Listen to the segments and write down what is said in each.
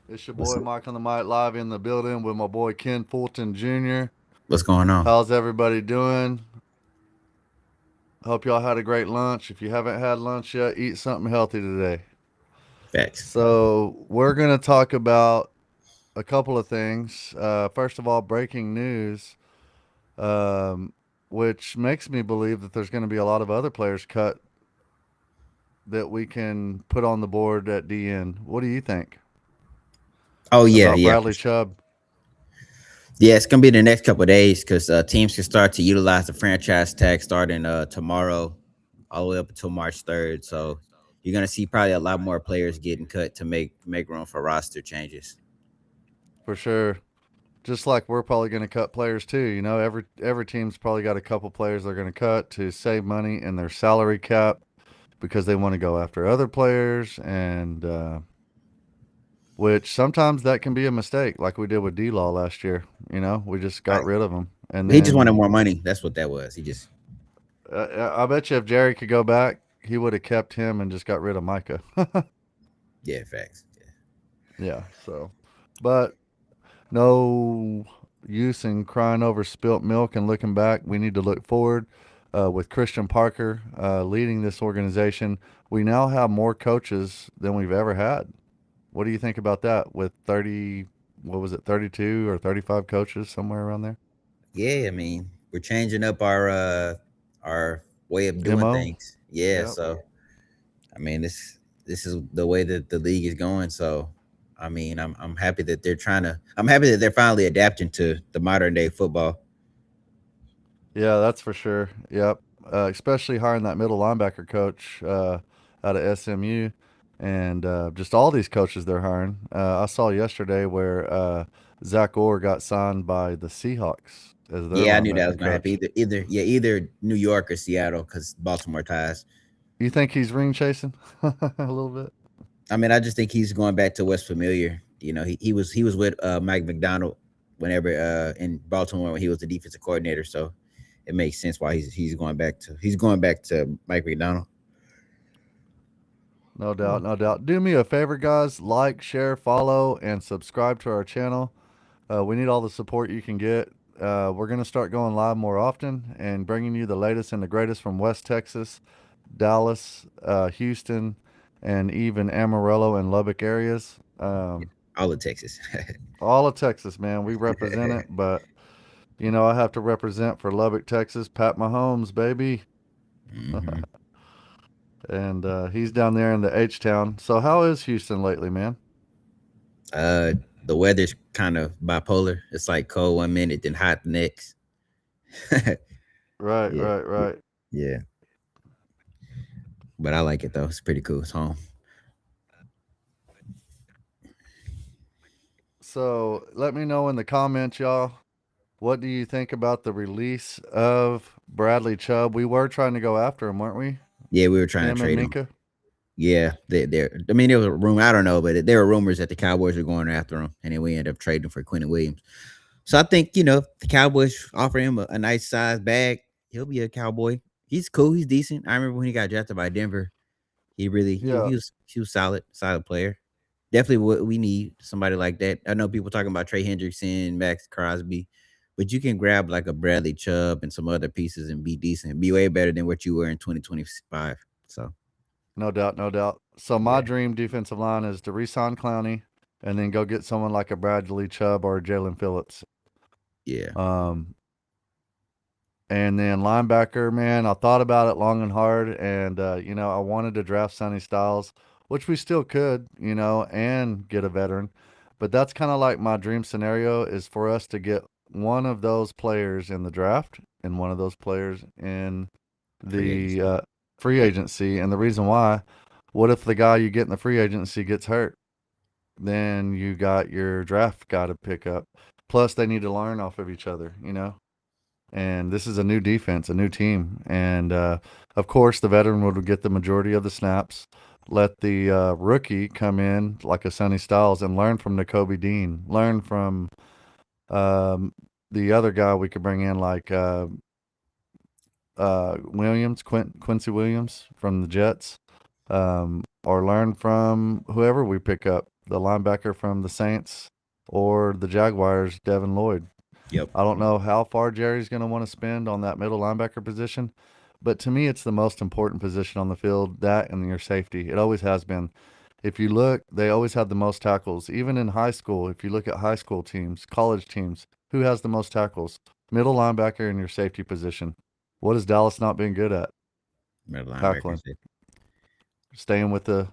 It's your What's boy Mike on the Mic live in the building with my boy Ken Fulton Jr. what's going on? How's everybody doing? Hope y'all had a great lunch. If you haven't had lunch yet, eat something healthy today. Facts. So, we're going to talk about a couple of things. First of all, breaking news, um, which makes me believe that there's going to be a lot of other players cut that we can put on the board at DN. What do you think Oh yeah, about yeah, Bradley Chubb? yeah. It's gonna be the next couple of days because teams can start to utilize the franchise tag starting tomorrow, all the way up until March 3rd. So you're gonna see probably a lot more players getting cut to make room for roster changes. For sure. Just like we're probably going to cut players too. Every team's probably got a couple players they're going to cut to save money in their salary cap because they want to go after other players, and which sometimes that can be a mistake, like we did with D Law last year. We just got Right. rid of him, and He just wanted then more money. That's what that was. He just I bet you if Jerry could go back, he would have kept him and just got rid of Micah. yeah, facts. Yeah. So, but no use in crying over spilt milk and looking back. We need to look forward. With Christian Parker leading this organization, we now have more coaches than we've ever had. What do you think about that? With 30, what was it, 32 or 35 coaches, somewhere around there? Yeah, I mean, we're changing up our way of doing MO? things. Yeah, Yep. so I mean, this is the way that the league is going. So, I mean, I'm happy that they're trying to. I'm happy that they're finally adapting to the modern day football. Yeah, that's for sure. Yep. Especially hiring that middle linebacker coach out of SMU, and just all these coaches they're hiring. I saw yesterday where Zach Orr got signed by the Seahawks as their Yeah, I knew that was linebacker gonna happen. coach. Either New York or Seattle, because Baltimore ties. You think he's ring chasing a little bit? I mean, I just think he's going back to what's familiar. You know, he was with Mike McDonald whenever in Baltimore when he was the defensive coordinator. So it makes sense why he's going back to Mike McDonald. No doubt, no doubt. Do me a favor, guys. Like, share, follow, and subscribe to our channel. We need all the support you can get. We're going to start going live more often and bringing you the latest and the greatest from West Texas, Dallas, Houston, and even Amarillo and Lubbock areas. All of Texas. All of Texas, man. We represent it, but I have to represent for Lubbock, Texas. Pat Mahomes, baby, hmm and he's down there in the H town. So, how is Houston lately, man? Uh, the weather's kind of bipolar. It's like cold one minute, then hot the next. Right, yeah, right, yeah, right. yeah. But I like it though. It's pretty cool. It's home. So, let me know in the comments, y'all. What do you think about the release of Bradley Chubb? We were trying to go after him, weren't we? Yeah, we were trying to Him and trade him. Minka. Yeah, they. I mean, there was a rumor. I don't know, but there were rumors that the Cowboys were going after him, and then we ended up trading for Quentin Williams. So I think if the Cowboys offer him a nice size bag, he'll be a Cowboy. He's cool. He's decent. I remember when he got drafted by Denver. He really Yeah. he was solid player. Definitely what we need, somebody like that. I know people talking about Trey Hendrickson, Max Crosby, but you can grab like a Bradley Chubb and some other pieces and be decent, be way better than what you were in 2025. So No doubt, no doubt. So my yeah, dream defensive line is to re-sign Clowney and then go get someone like a Bradley Chubb or a Jalen Phillips. yeah, Um, and then linebacker, man, I thought about it long and hard, and I wanted to draft Sonny Styles, which we still could, and get a veteran. But that's kind of like my dream scenario is for us to get one of those players in the draft and one of those players in free the agency. free agency. And the reason why, what if the guy you get in the free agency gets hurt? Then you got your draft guy to pick up. Plus, they need to learn off of each other. And this is a new defense, a new team. And of course, the veteran would get the majority of the snaps. Let the rookie come in like a Sonny Styles and learn from N'Kobe Dean, learn from um, the other guy we could bring in like Quincy Williams from the Jets, or learn from whoever we pick up. the linebacker from the Saints, or the Jaguars, Devin Lloyd. Yep. I don't know how far Jerry's going to want to spend on that middle linebacker position, but to me, it's the most important position on the field, that and your safety. It always has been. If you look, they always had the most tackles. Even in high school, if you look at high school teams, college teams, who has the most tackles? Middle linebacker in your safety position. What has Dallas not been good at? Middle linebacker. Tackling. Staying with the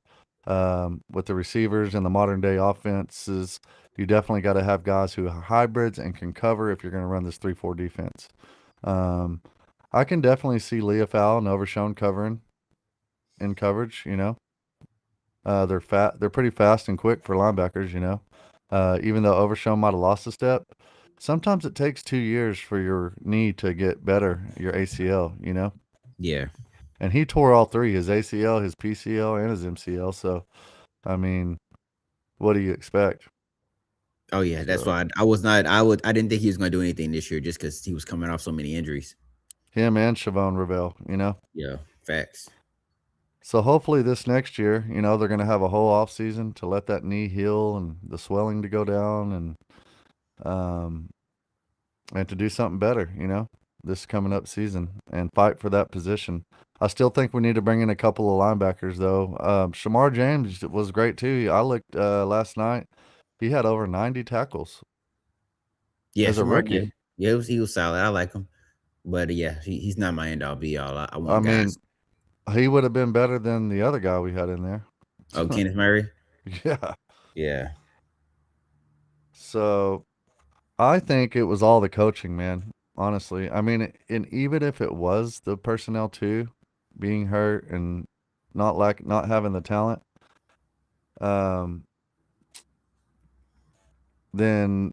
receivers and the modern day offenses, you definitely got to have guys who are hybrids and can cover if you're going to run this 3-4 defense. Um, I can definitely see Leah Fowl and Overshown covering in coverage. They're fat. They're pretty fast and quick for linebackers. Even though Overshown might have lost a step, sometimes it takes 2 years for your knee to get better, your ACL. Yeah. And he tore all three: his ACL, his PCL, and his MCL. So, I mean, what do you expect? Oh yeah, that's So, why I was not. I didn't think he was going to do anything this year just because he was coming off so many injuries. him and Siobhan Ravel. Yeah, facts. So hopefully this next year, they're going to have a whole off season to let that knee heal and the swelling to go down, um and to do something better, this coming up season and fight for that position. I still think we need to bring in a couple of linebackers though. Shamar James was great too. I looked last night. He had over 90 tackles Yeah, as a Shamar. Yeah, rookie. yeah, he was solid. I like him, but yeah, he's not my end all be all. I I want mean, guys. he would have been better than the other guy we had in there. Oh, Kenneth Murray. Yeah. Yeah, So I think it was all the coaching, man. Honestly, I mean, and even if it was the personnel too, being hurt and not having the talent, um, then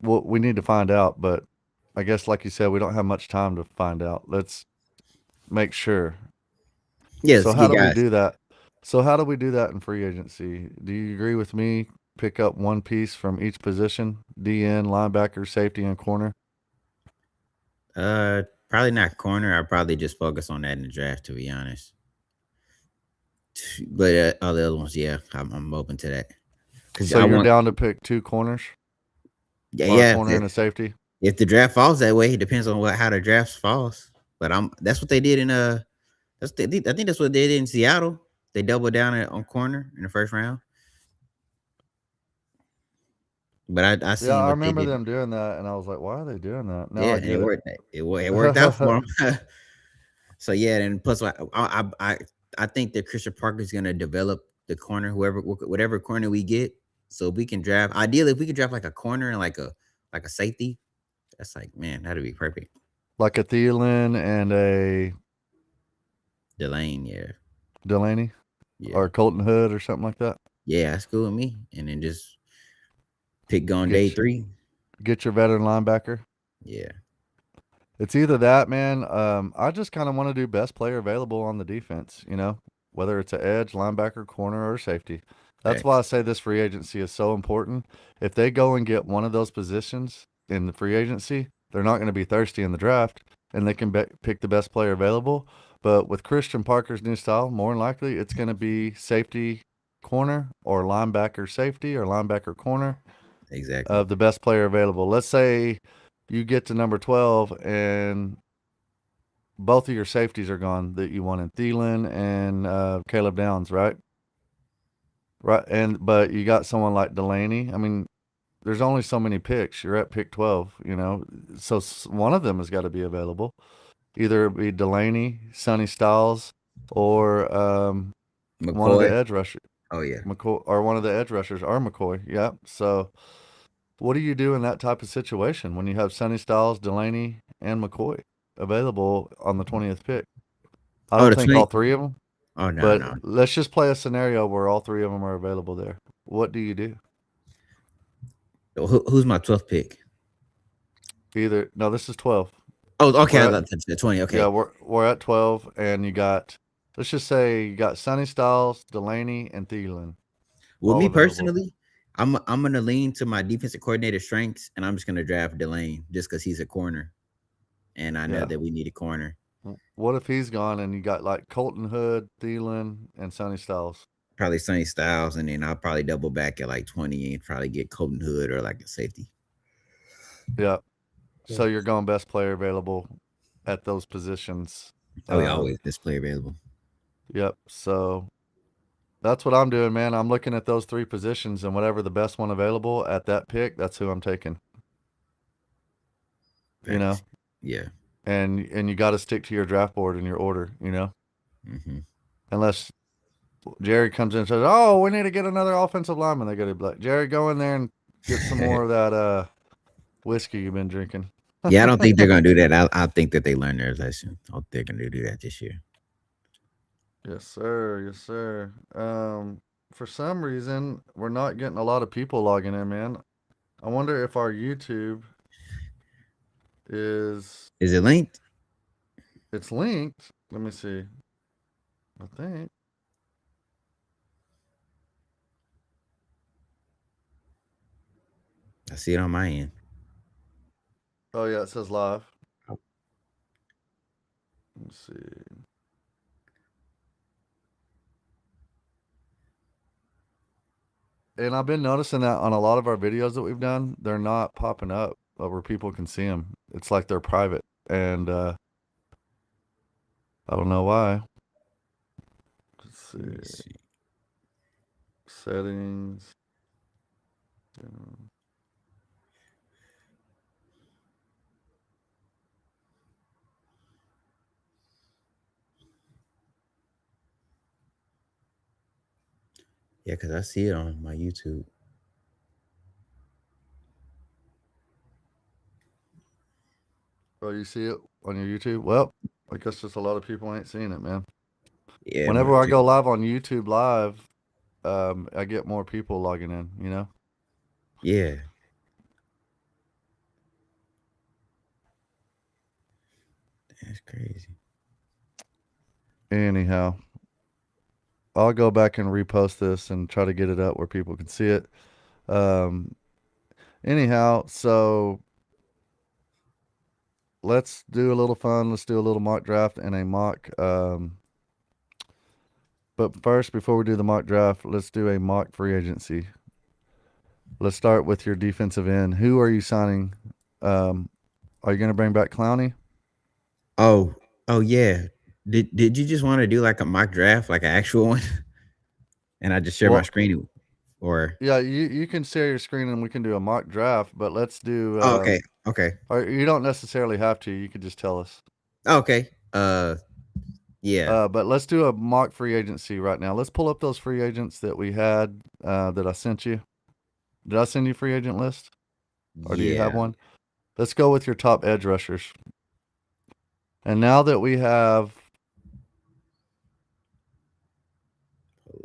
we need to find out. But I guess, like you said, we don't have much time to find out. Let's make sure. yeah. So Let's how get do we guys. do that? So how do we do that in free agency? Do you agree with me? Pick up one piece from each position: DN, linebacker, safety, and corner. Probably not corner. I probably just focus on that in the draft, to be honest. But all the other ones, yeah, I'm open to that because So I you're want. down to pick two corners, Yeah, or a yeah. corner and a safety. If the draft falls that way, it depends on how the draft falls. But that's what they did in I think that's what they did in Seattle. They doubled down on corner in the first round. But I Yeah, seen I what they remember did. them doing that, and I was like, "Why are they doing that?" Now Yeah, I and get it. it worked out for them. So yeah, and plus I think that Christian Parker is gonna develop the corner, whatever corner we get. So if we can draft, ideally if we could draft like a corner and like a safety, that's like, man, that'd be perfect. Like a Thielen and a Delane, yeah, Delaney yeah, or Colton Hood or something like that. yeah, that's cool with me. And then just pick on day Get you, 3. get your veteran linebacker. Yeah, It's either that, man. I just kind of want to do best player available on the defense, whether it's an edge, linebacker, corner, or safety. That's why I facts. say this free agency is so important. If they go and get one of those positions in the free agency, they're not going to be thirsty in the draft and they can pick the best player available. But with Christian Parker's new style, more than likely it's going to be safety corner or linebacker safety or linebacker corner Exactly. of the best player available. Let's say you get to number 12 and both of your safeties are gone that you wanted, Thielen and Caleb Downs, right? Right, but you got someone like Delaney. I mean, there's only so many picks. You're at pick 12, so one of them has got to be available. Either it be Delaney, Sonny Styles, or one of the McCoy. edge rushers, Oh yeah. McCoy, or one of the edge rushers, or McCoy. Yeah. So, what do you do in that type of situation when you have Sonny Styles, Delaney, and McCoy available on the 20th pick? I Oh, don't the think all 20. three of them, Oh no, but no. let's just play a scenario where all three of them are available there. What do you do? Who's my 12th pick? Either no, this is 12. Oh, okay. We're I at thought that's the 20. yeah, Okay. we're at 12, and you got, let's just say you got Sonny Styles, Delaney, and Thielen With all me available. personally, I'm gonna lean to my defensive coordinator strengths, and I'm just gonna draft Delane just because he's a corner, and I know Yeah. that we need a corner. What if he's gone and you got like Colton Hood, Thielen, and Sonny Styles? probably Sonny Styles, and then I'll probably double back at like 20 and probably get Colton Hood or like a safety. Yeah. Yeah. So you're going best player available at those positions. Oh, yeah, always this player available. Yep. So that's what I'm doing, man. I'm looking at those three positions and whatever the best one available at that pick, that's who I'm taking. You know, Facts. Yeah. and you got to stick to your draft board and your order. You know, Hmm. unless Jerry comes in and says, "Oh, we need to get another offensive lineman," they got to be like, "Jerry, go in there and get some more of that whiskey you've been drinking." Yeah, I don't think they're gonna do that. I think that they learned their lesson. I don't think they're gonna do that this year. Yes, sir. Yes, sir. For some reason, we're not getting a lot of people logging in, man. I wonder if our YouTube is Is it linked? it's linked. Let me see. I think. I see it on my end. Oh yeah, it says live. Let me see. And I've been noticing that on a lot of our videos that we've done, they're not popping up where people can see them. It's like they're private, and I don't know why. Let's Let me see. see. Settings. Yeah, because I see it on my YouTube. Oh, you see it on your YouTube? Well, I guess just a lot of people ain't seeing it, man. Yeah, Whenever mine I too. go live on YouTube Live, I get more people logging in. You know. Yeah, that's crazy. Anyhow, I'll go back and repost this and try to get it up where people can see it. Um, anyhow, so let's do a little fun. Let's do a little mock draft and a mock. But first, before we do the mock draft, let's do a mock free agency. Let's start with your defensive end. Who are you signing? Um, are you going to bring back Clowney? Oh, oh yeah. Did you just want to do like a mock draft, like an actual one, and I just share my Well, screen, or yeah, you can share your screen and we can do a mock draft. But let's do. oh, okay, okay, Or you don't necessarily have to. You could just tell us. okay. Yeah, But let's do a mock free agency right now. Let's pull up those free agents that we had that I sent you. Did I send you free agent list, or do you have yeah. one? Let's go with your top edge rushers. And now that we have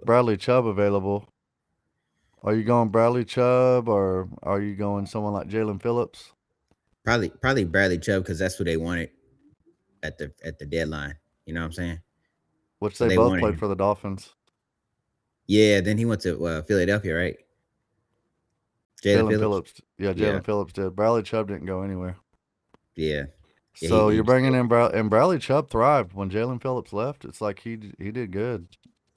Bradley Chubb available, are you going Bradley Chubb or are you going someone like Jalen Phillips, Probably Bradley Chubb because that's what they wanted at the deadline. You know what I'm saying? which So they they both wanted played him. for the Dolphins? Yeah. Then he went to Philadelphia, right? Jalen Jalen Phillips. Phillips, yeah, Yeah, Jalen Phillips did. Bradley Chubb didn't go anywhere. yeah, yeah. So He you're was bringing still. in and Bradley Chubb thrived when Jalen Phillips left. It's like he did good.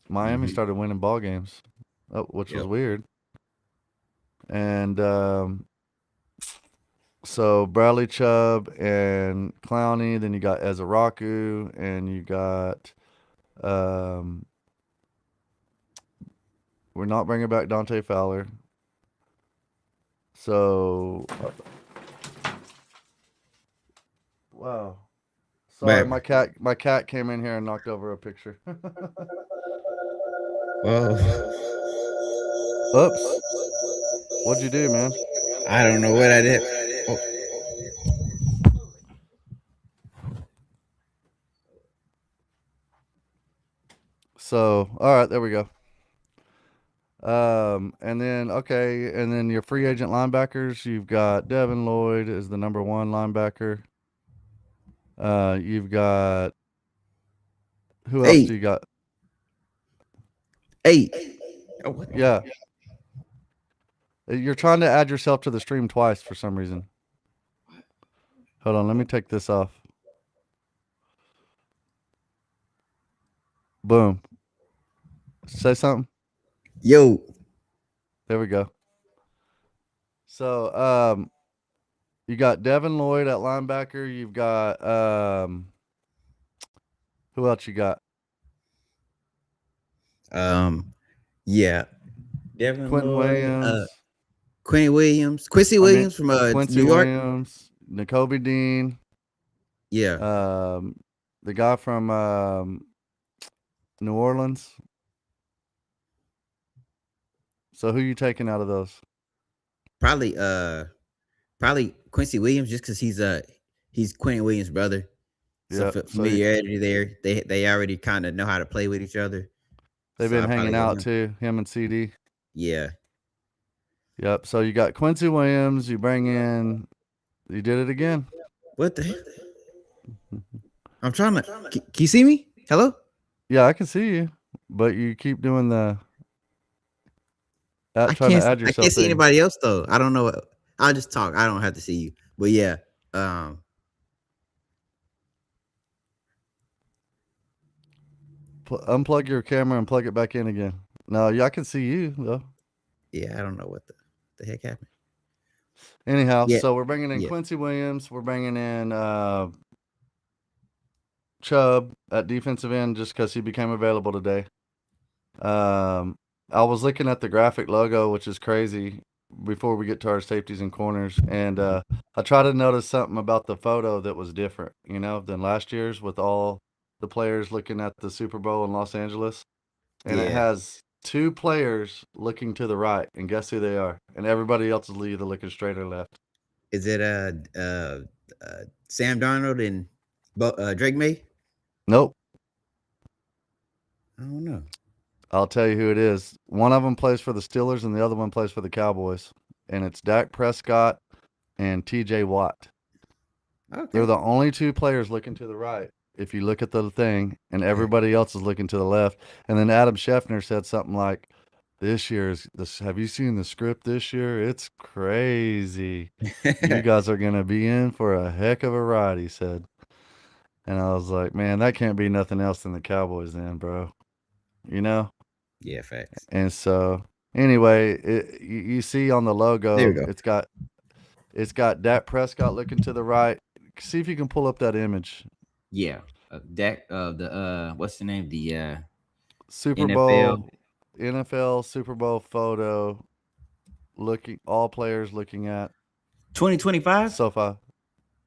Miami Hmm. started winning ball games, which was Yep. weird. And so Bradley Chubb and Clowney. Then you got Ezaraku, and you got um, we're not bringing back Dante Fowler. So wow, sorry, But my cat came in here and knocked over a picture. well, Oops, what'd you do, man? I don't know what I did. Oh, So all right, there we go. And then okay, and then your free agent linebackers, you've got Devin Lloyd as the number one linebacker. You've got who else do eight, you got? eight. Oh, what? Yeah, you're trying to add yourself to the stream twice for some reason. Hold on, let me take this off. Boom. Say something. Yo, There we go. So, you got Devin Lloyd at linebacker. You've got who else you got? um, yeah, Devin Quentin Lloyd, Williams. Quincy I mean Williams from New Quincy York. Williams, N'Kobe Dean, Yeah, um, the guy from New Orleans. So who you taking out of those? probably probably Quincy Williams just because he's Quentin Williams' brother. So Yep. So familiarity there. They already kind of know how to play with each other. they've So been I probably hanging go out him. too, him and CD. Yeah. Yep. So you got Quincy Williams. You bring in. You did it again. What the? I'm trying to. Can you see me? Hello? Yeah, I can see you, but you keep doing the trying to add I can't yourself see thing. anybody else though. I don't know. I'll just talk. I don't have to see you. But yeah. Um. Unplug your camera and plug it back in again. No, yeah, I can see you though. Yeah. I don't know what the heck happened. Anyhow, Yeah. so we're bringing in Yeah. Quincy Williams. We're bringing in Chubb at defensive end just because he became available today. Um, I was looking at the graphic logo, which is crazy, before we get to our safeties and corners, and I tried to notice something about the photo that was different, than last year's with all the players looking at the Super Bowl in Los Angeles, and it Yeah. has two players looking to the right, and guess who they are? And everybody else is either looking straight or left. Is it Sam Darnold and Drake May? Nope. I don't know. I'll tell you who it is. One of them plays for the Steelers, and the other one plays for the Cowboys, and it's Dak Prescott and T.J. Watt. They're Okay. the only two players looking to the right. If you look at the thing, and everybody else is looking to the left, and then Adam Schefter said something like, "This year's this. Have you seen the script this year? It's crazy. You guys are gonna be in for a heck of a ride," he said. And I was like, "Man, that can't be nothing else than the Cowboys, then, bro. You know." Yeah. Facts. And so, anyway, you see on the There we logo, go. it's got Dak Prescott looking to the right. See if you can pull up that image. Yeah. Dak. The what's the name? The Super NFL Bowl, NFL Super Bowl photo, looking all players looking at 2025. SoFi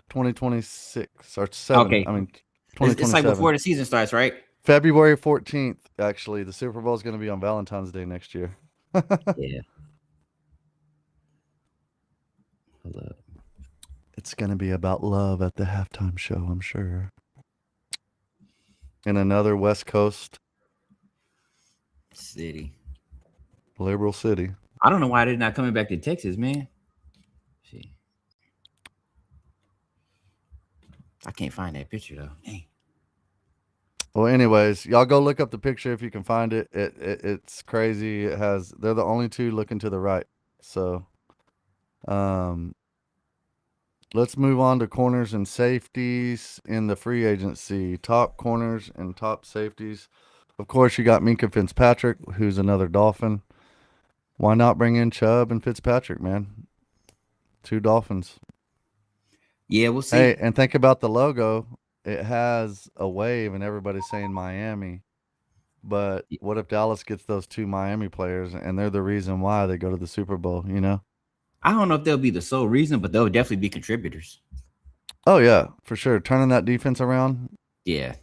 2026 or seven. Okay. I mean It's like before 2027. the season starts, right? February 14th. Actually, the Super Bowl is going to be on Valentine's Day next year. Yeah. Hold up. It's going to be about love at the halftime show, I'm sure. In another West Coast City. liberal city. I don't know why they're not coming back to Texas, man. See, I can't find that picture though. Dang. Well, anyways, y'all go look up the picture if you can find it. It's crazy. They're the only two looking to the right. So, um, let's move on to corners and safeties in the free agency. Top corners and top safeties. Of course, you got Minka Fitzpatrick, who's another Dolphin. Why not bring in Chubb and Fitzpatrick, man? Two Dolphins. Yeah, we'll Hey, see. and think about the logo. It has a wave, and everybody's saying Miami. But what if Dallas gets those two Miami players, and they're the reason why they go to the Super Bowl? I don't know if they'll be the sole reason, but they'll definitely be contributors. Oh yeah, for sure. Turning that defense around, Yeah,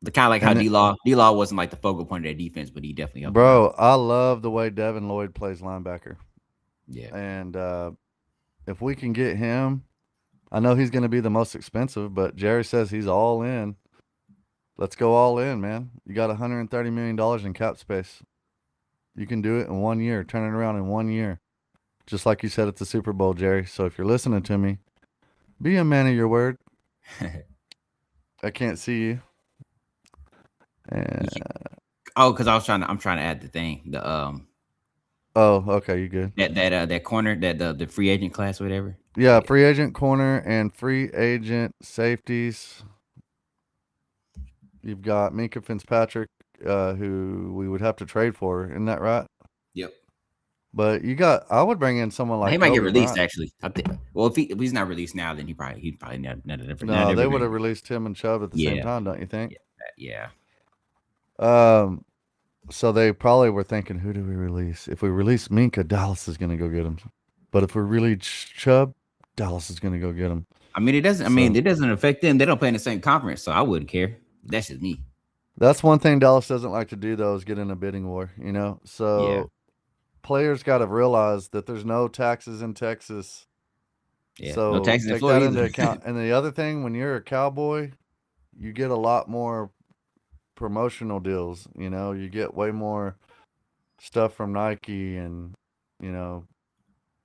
the kind of like how and D Law wasn't like the focal point of their defense, but he definitely helped them out. bro, I love the way Devin Lloyd plays linebacker. Yeah, And if we can get him, I know he's going to be the most expensive, but Jerry says he's all in. Let's go all in, man. You got $130 million in cap space. You can do it in 1 year. Turn it around in 1 year, just like you said at the Super Bowl, Jerry. So if you're listening to me, be a man of your word. I can't see you. yeah. Uh, Oh, because I'm trying to add the thing, the oh, okay, you good? that corner, that the free agent class, or whatever. Yeah, Yeah, free agent corner and free agent safeties. You've got Minka Fitzpatrick, who we would have to trade for. Isn't that right? But I would bring in someone Now, he like might get Kobe released. Bryant. Actually, I think. Well, if he's not released now, then he'd probably not No, ever they be would have released. released him and Chubb at the same Yeah, time, don't you think? yeah, yeah. Um, so they probably were thinking, who do we release? If we release Minka, Dallas is going to go get him. But if we release Chubb, Dallas is going to go get him. I mean, it doesn't. I mean, So it doesn't affect them. They don't play in the same conference, so I wouldn't care. That's just me. that's one thing Dallas doesn't like to do, though, is get in a bidding war, you know? Yeah, So players got to realize that there's no taxes in Texas. yeah. No So Texans in take that Florida into either. account. And the other thing, when you're a Cowboy, you get a lot more promotional deals. You know, you get way more stuff from Nike and, you know,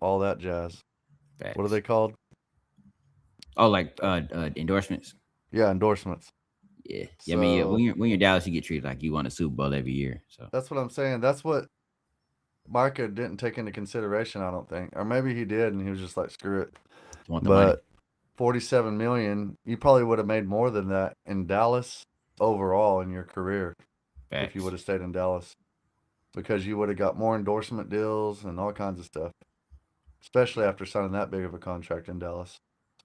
all that jazz. What are Facts. they called? Oh, like endorsements. Yeah, endorsements. Yeah, yeah. I mean, yeah, So when you're Dallas, you get treated like you won a Super Bowl every year. So that's what I'm saying. That's what Micah didn't take into consideration, I don't think. Or maybe he did and he was just like, screw it. you want the money. But 47 million, you probably would have made more than that in Dallas overall in your career if you would Facts. have stayed in Dallas because you would have got more endorsement deals and all kinds of stuff, especially Yeah, after signing that big of a contract in Dallas.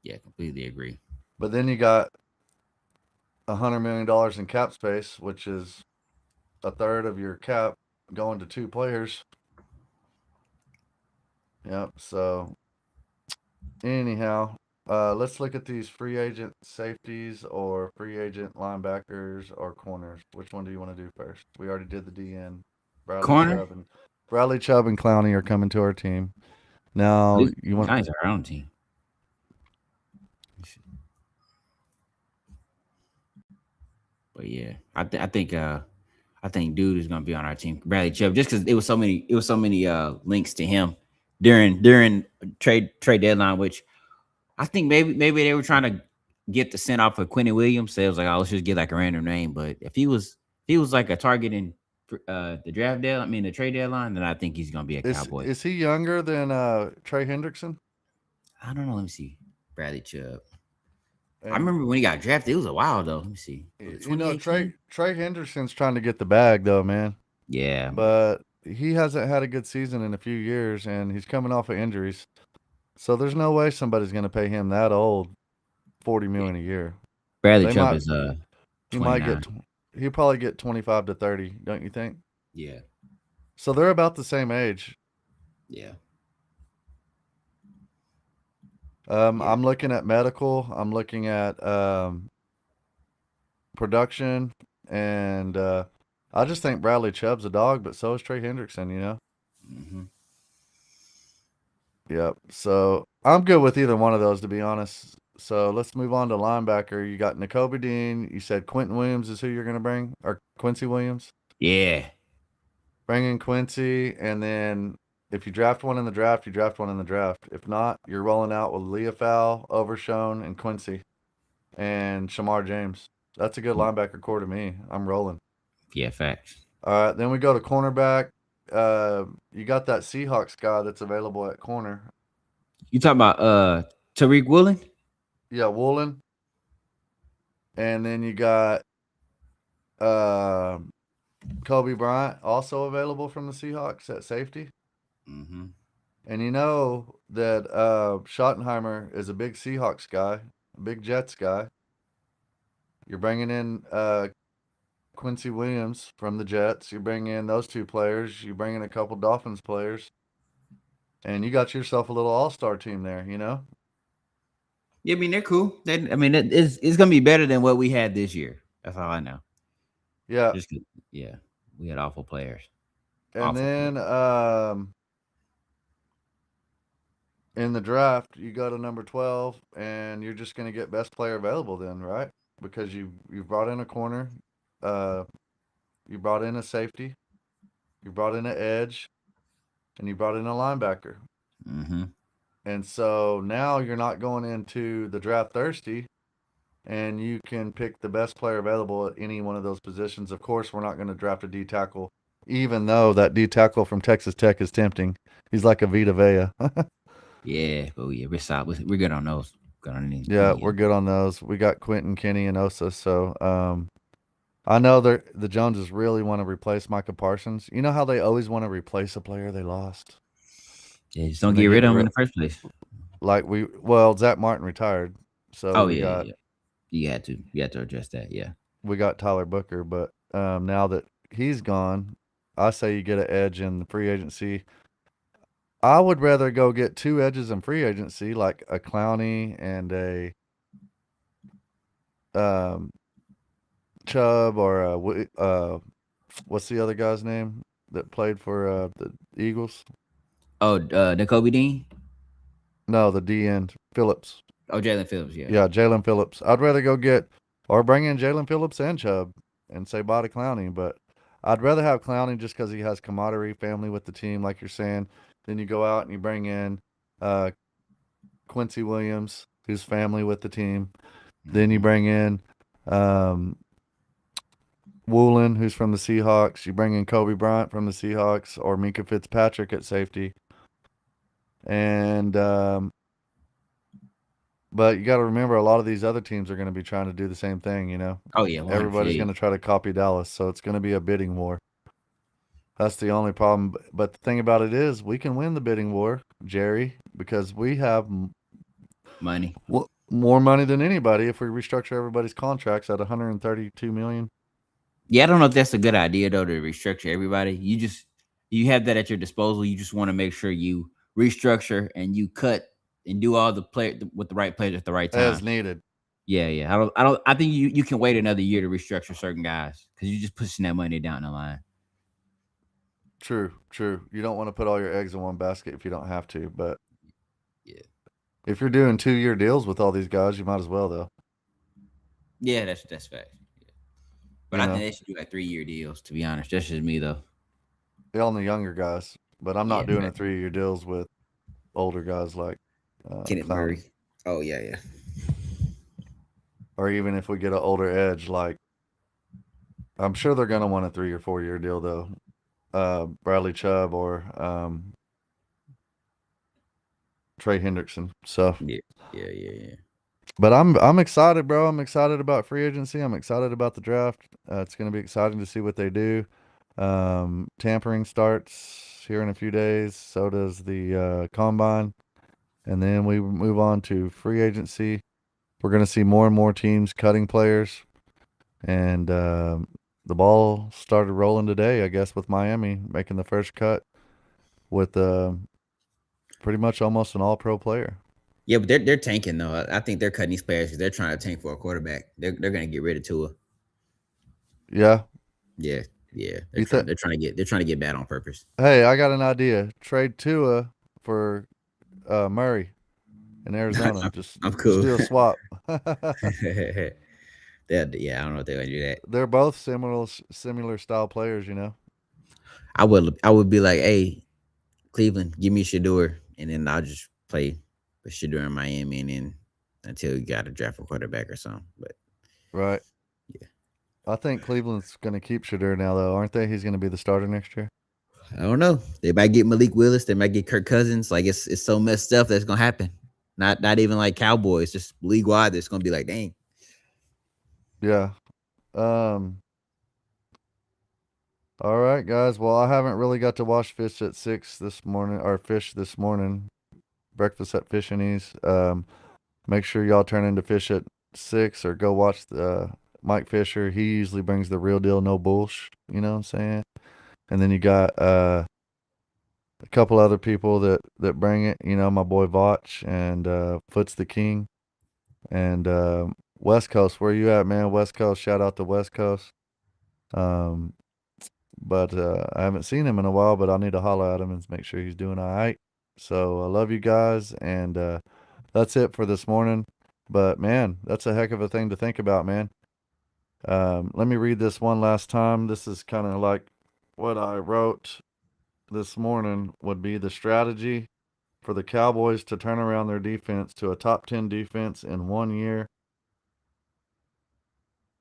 yeah. Completely agree. But then you got $100 million in cap space, which is a third of your cap going to two players. Yep. So anyhow, let's look at these free agent safeties or free agent linebackers or corners. Which one do you want to do first? We already did the DN. Bradley Corner. Chubb and Bradley Chubb and Clowney are coming to our team. At Now least you want Giants are our own team. But yeah, I think dude is gonna be on our team. Bradley Chubb, just because it was so many links to him during trade deadline, which I think maybe they were trying to get the send off of Quentin Williams. So it was like, oh, let's just get like a random name. But if he was like a target in the draft deadline, I mean the trade deadline, then I think he's gonna be a Cowboy. is he younger than Trey Hendrickson? I don't know. Let me see. Bradley Chubb. I And remember when he got drafted. It was a while though. Let me see. Was it you know 2018? Trey Henderson's trying to get the bag though, man. Yeah, But he hasn't had a good season in a few years, and he's coming off of injuries. So there's no way somebody's going to pay him that old 40 yeah. million a year. Bradley They Chubb might is he might 29. get he'll probably get 25 to 30, don't you think? Yeah, So they're about the same age. yeah, yeah. I'm looking at medical. I'm looking at production, and I just think Bradley Chubb's a dog, but so is Trey Hendrickson. You know. Hmm. Yep. So I'm good with either one of those, to be honest. So let's move on to linebacker. You got N'Kobe Dean. You said Quentin Williams is who you're going to bring, or Quincy Williams. Yeah, Bring in Quincy, and then if you draft one in the draft, you draft one in the draft. If not, you're rolling out with Leofau, Overshone, and Quincy, and Shamar James. That's a good linebacker core to me. I'm rolling. yeah. Facts. All right, then we go to cornerback. You got that Seahawks guy that's available at corner. You talking about Tariq Woolen? Yeah, Woolen. And then you got uh, Kobe Bryant also available from the Seahawks at safety. Mm-hmm. And you know that Schottenheimer is a big Seahawks guy, a big Jets guy. You're bringing in Quincy Williams from the Jets. You're bringing in those two players. You bring in a couple Dolphins players, and you got yourself a little all-star team there. You know. Yeah, I mean they're cool. I mean it's gonna be better than what we had this year. That's all I know. Yeah. Just 'cause- yeah, we had awful players. And Awful players. then in the draft, you go to number 12, and you're just going to get best player available then, right? Because you brought in a corner, uh, you brought in a safety, you brought in an edge, and you brought in a linebacker. Mm-hmm. And so now you're not going into the draft thirsty, and you can pick the best player available at any one of those positions. Of course, we're not going to draft a D tackle, even though that D tackle from Texas Tech is tempting. He's like a Vita Vea. Yeah, but yeah, we're solid. We're good on those. Good on Yeah, any we're good on those. We got Quentin, Kenny, and Osa. So I know the Joneses really want to replace Micah Parsons. You know how they always want to replace a player they lost. Yeah, just don't and they get get rid of them in rid the first place. like well, Zach Martin retired, so Oh yeah, yeah, yeah. You had to address that. Yeah. we got Tyler Booker, but now that he's gone, I say you get an edge in the free agency. I would rather go get two edges in free agency, like a Clowney and a um, Chubb, or what's the other guy's name that played for the Eagles? Oh, N'Kobe Dean. No, the D end Phillips. Oh, Jalen Phillips. Yeah. Yeah, Jalen Phillips. I'd rather go get or bring in Jalen Phillips and Chubb and say bye to Clowney, but I'd rather have Clowney just because he has camaraderie, family with the team, like you're saying. Then you go out and you bring in uh, Quincy Williams, who's family with the team. Then you Hmm. bring in um, Woolen, who's from the Seahawks. You bring in Kobe Bryant from the Seahawks or Minka Fitzpatrick at safety. And but you got to remember, a lot of these other teams are going to be trying to do the same thing. Oh yeah, 100%. Everybody's Yeah. going to try to copy Dallas, so it's going to be a bidding war. That's the only problem. But the thing about it is, we can win the bidding war, Jerry, because we have Money. more money than anybody if we restructure everybody's contracts at 132 million. Yeah, I don't know if that's a good idea though to restructure everybody. You have that at your disposal. You just want to make sure you restructure and you cut and do all the play with the right players at the right As time. needed. Yeah, yeah. I think you can wait another year to restructure certain guys because you're just pushing that money down the line. True, true. You don't want to put all your eggs in one basket if you don't have to, but Yeah. if you're doing 2 year deals with all these guys, you might as well though. Yeah, that's fact. Yeah. But You I think know, they should do like 3-year deals. To be honest, that's just me though. on the younger guys, but I'm Yeah, not doing a 3 year deals with older guys like Kenneth Clowney. Murray. Oh yeah, yeah. Or even if we get an older edge, like I'm sure they're gonna want a 3 or 4 year deal though. Bradley Chubb or Trey Hendrickson. So, Yeah, yeah, yeah, yeah. but I'm excited, bro. I'm excited about free agency. I'm excited about the draft. It's gonna be exciting to see what they do. Tampering starts here in a few days. So does the combine, and then we move on to free agency. We're gonna see more and more teams cutting players, and the ball started rolling today, I guess, with Miami making the first cut with pretty much almost an all-pro player. Yeah, but they're tanking though. I think they're cutting these players because they're trying to tank for a quarterback. They're gonna get rid of Tua. Yeah, Yeah, yeah. you think? They're trying to get bad on purpose. Hey, I got an idea. Trade Tua for Murray in Arizona. I'm, Just I'm just cool. do a swap. Yeah, I don't know if they're gonna do that. They're both similar style players. I would be like, hey, Cleveland, give me Shador, and then I'll just play with Shador in Miami, and then until you got to draft a quarterback or something. But Right. yeah, I think Cleveland's going to keep Shadur now, though, aren't they? He's going to be the starter next year. I don't know. They might get Malik Willis. They might get Kirk Cousins. Like it's so messed up that's gonna happen. Not even like Cowboys, just league wide. It's gonna be like, dang. Yeah. Um. All right, guys. Well, I haven't really got to watch Fish at 6 this morning, or Fish this morning. Breakfast at Fish and Ease. Make sure y'all turn into Fish at 6 or go watch the Mike Fisher. He usually brings the real deal, no bullsh. You know what I'm saying? And then you got a couple other people that bring it. My boy Votch and Foots the King and West Coast. Where you at, man? West Coast. Shout out to West Coast. Um, but I haven't seen him in a while. But I need to holler at him and make sure he's doing all right. So I love you guys, and that's it for this morning. But man, that's a heck of a thing to think about, man. Let me read this one last time. This is kind of like what I wrote this morning would be the strategy for the Cowboys to turn around their defense to a top 10 defense in 1 year.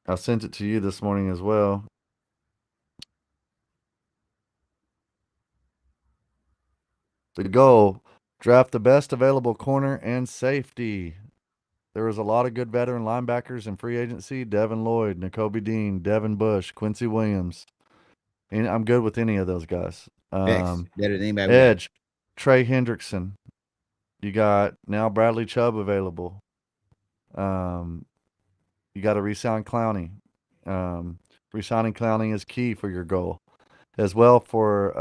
I sent it to you this morning as well. The goal: draft the best available corner and safety. There was a lot of good veteran linebackers in free agency: Devin Lloyd, N'Kobe Dean, Devin Bush, Quincy Williams. And I'm good with any of those guys. Better than anybody we got. Edge. Trey Hendrickson. You got now Bradley Chubb available. Um, you got to resign Clowney. Um, Resigning Clowney is key for your goal as well for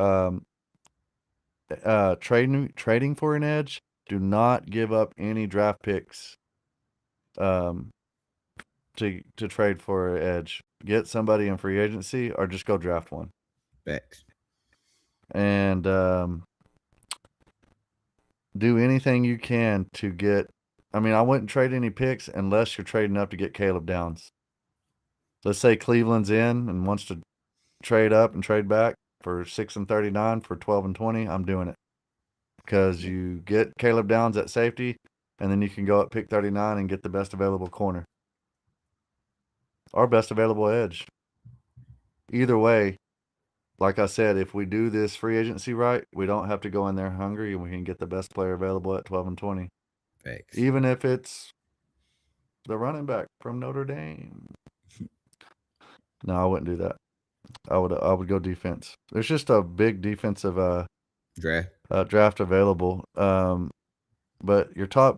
trading for an edge. Do not give up any draft picks um, to trade for an edge. Get somebody in free agency or just go draft one. Facts. And do anything you can to get. I mean, I wouldn't trade any picks unless you're trading up to get Caleb Downs. Let's say Cleveland's in and wants to trade up and trade back for 6 and 39 for 12 and 20. I'm doing it because Yeah. you get Caleb Downs at safety, and then you can go up pick 39 and get the best available corner or best available edge. Either way, like I said, if we do this free agency right, we don't have to go in there hungry, and we can get the best player available at 12 and 20, Facts. even if it's the running back from Notre Dame. No, I wouldn't do that. I would go defense. There's just a big defensive Draft. draft available. But your top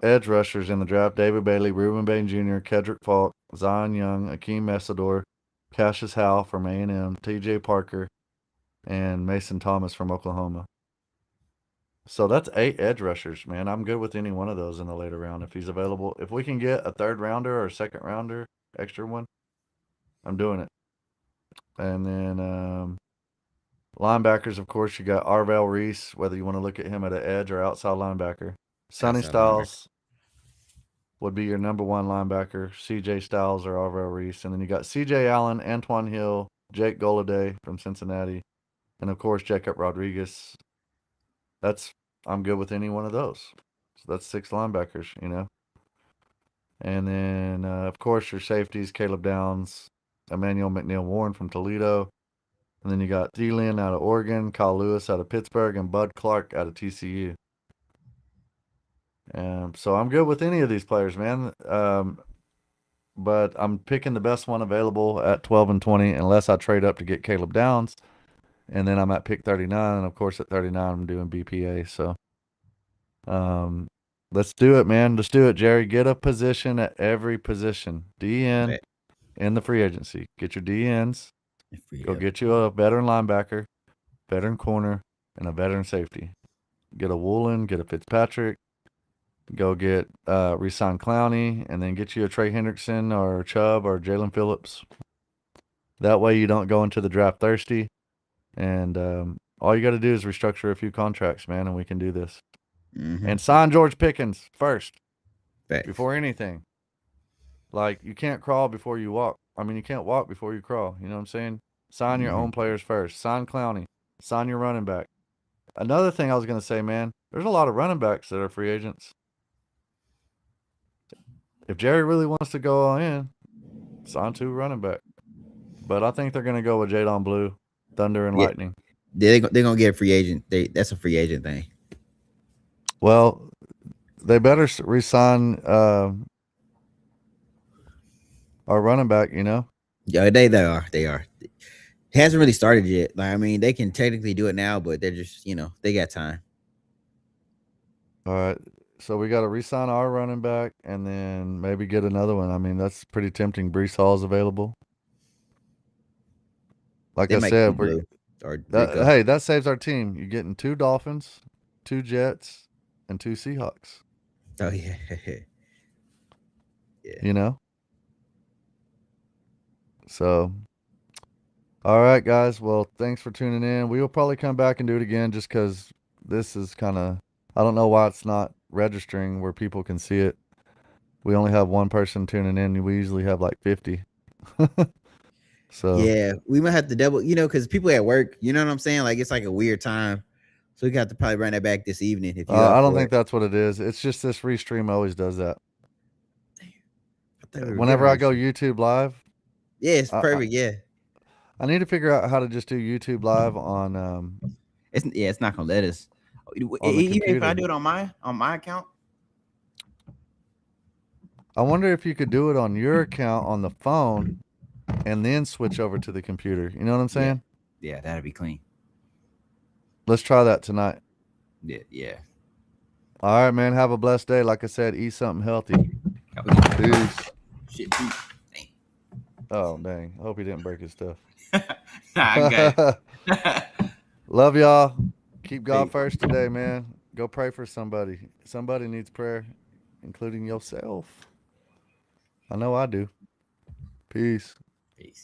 edge rushers in the draft: David Bailey, Reuben Bain Jr., Kedrick Falk, Zion Young, Akeem Messidor, Cassius Howell from A&M, T.J. Parker, and Mason Thomas from Oklahoma. So that's 8 edge rushers, man. I'm good with any one of those in the later round if he's available. If we can get a third rounder or a second rounder, extra one, I'm doing it. And then linebackers, of course, you got Arvell Reese, whether you want to look at him at an edge or outside linebacker. Sonny Outside linebacker. Styles would be your number one linebacker, CJ Styles or Arvell Reese. And then you got CJ Allen, Antoine Hill, Jake Goladay from Cincinnati, and of course, Jacob Rodriguez. That's I'm good with any one of those. So that's 6 linebackers. And then, of course, your safeties, Caleb Downs, Emmanuel McNeil Warren from Toledo. And then you got Thielen out of Oregon, Kyle Lewis out of Pittsburgh, and Bud Clark out of TCU. So I'm good with any of these players, man. But I'm picking the best one available at 12 and 20, unless I trade up to get Caleb Downs. And then I'm at pick 39. And of course, at 39, I'm doing BPA. So um, let's do it, man. Let's do it, Jerry. Get a position at every position. DN Fact. in the free agency. Get your DNs. Go Yep. get you a veteran linebacker, veteran corner, and a veteran safety. Get a Woolen, get a Fitzpatrick, go get resign Clowney, and then get you a Trey Hendrickson or Chubb or Jalen Phillips. That way you don't go into the draft thirsty. And all you got to do is restructure a few contracts, man, and we can do this. Mm-hmm. And sign George Pickens first Facts. before anything. Like, you can't crawl before you walk. I mean, you can't walk before you crawl. You know what I'm saying? Sign your Mm-hmm. own players first. Sign Clowney. Sign your running back. Another thing I was going to say, man, there's a lot of running backs that are free agents. If Jerry really wants to go all in, sign 2 running back. But I think they're going to go with Jadon Blue, Thunder and Yeah, Lightning. they're gonna get a free agent. That's a free agent thing. Well, they better resign our running back. Yeah, they are. It hasn't really started yet. Like I mean, they can technically do it now, but they're just they got time. All right. So we got to resign our running back and then maybe get another one. I mean, that's pretty tempting. Brees Hall's available. Like They I might keep said, Blue or Rico. hey, that saves our team. You're getting 2 Dolphins, 2 Jets, and 2 Seahawks. Oh yeah, yeah. You know. So, all right, guys. Well, thanks for tuning in. We will probably come back and do it again, just because this is kind of. I don't know why it's not registering where people can see it. We only have one person tuning in. We usually have like 50. So Yeah, we might have to double, because people at work, you know what I'm saying? Like it's like a weird time. So we got to probably run that back this evening if you up I don't for think it. that's what it is. It's just this Restream always does that. I thought we were good Whenever on I go Restream. YouTube live, Yeah, it's I, I, perfect. Yeah. I need to figure out how to just do YouTube live It's not gonna let us. on the Even if I computer. do it on my account. I wonder if you could do it on your account on the phone and then switch over to the computer. You know what I'm Yeah. saying? Yeah, that'd be clean. Let's try that tonight. Yeah, yeah. All right, man. Have a blessed day. Like I said, eat something healthy. Okay. Peace. Shit, too. Oh, dang. I hope he didn't break his stuff. Dang. Nah, I got it. Love y'all. Keep God Peace. first today, man. Go pray for somebody. Somebody needs prayer, including yourself. I know I do. Peace. Peace.